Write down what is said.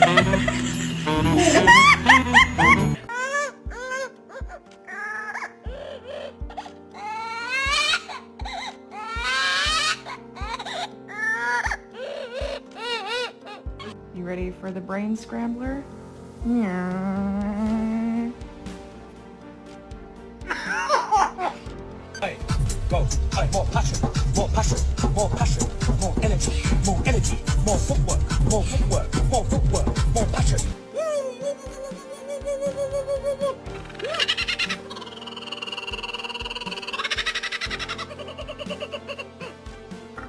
You ready for the brain scrambler? Yeah. Hey, go, hey, more passion, more passion, more passion, more energy, more energy, more footwork, more footwork.